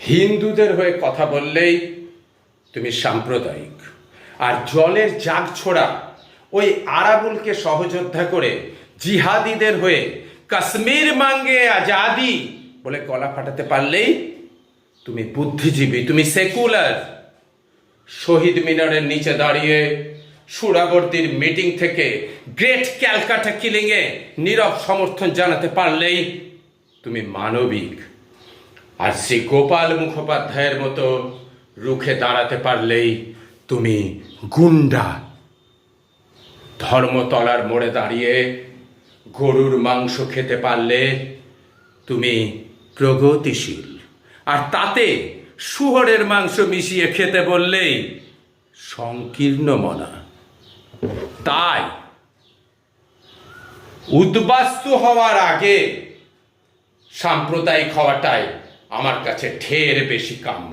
হিন্দুদের হয়ে কথা বললেই তুমি সাম্প্রদায়িক, আর জলের জাগ ছোড়া ওই আরাবুলকে সহযোদ্ধা করে জিহাদিদের হয়ে কাশ্মীর মাঙ্গে আজাদি বলে গলা ফাটাতে পারলেই তুমি বুদ্ধিজীবী, তুমি সেকুলার। শহীদ মিনারের নিচে দাঁড়িয়ে সুরাবর্তীর মিটিং থেকে গ্রেট ক্যালকাটা কিলিংয়ে নীরব সমর্থন জানাতে পারলেই তুমি মানবিক। আর শ্রী গোপাল মুখোপাধ্যায়ের মতো রুখে দাঁড়াতে পারলেই তুমি গুন্ডা। ধর্মতলার মোড়ে দাঁড়িয়ে গরুর মাংস খেতে পারলে তুমি প্রগতিশীল, আর তাতে শুয়োরের মাংস মিশিয়ে খেতে বললেই সংকীর্ণ মনা। তাই উদ্বাস্তু হওয়ার আগে সাম্প্রদায়িক হওয়াটাই আমার কাছে ঢের বেশি কাম্য।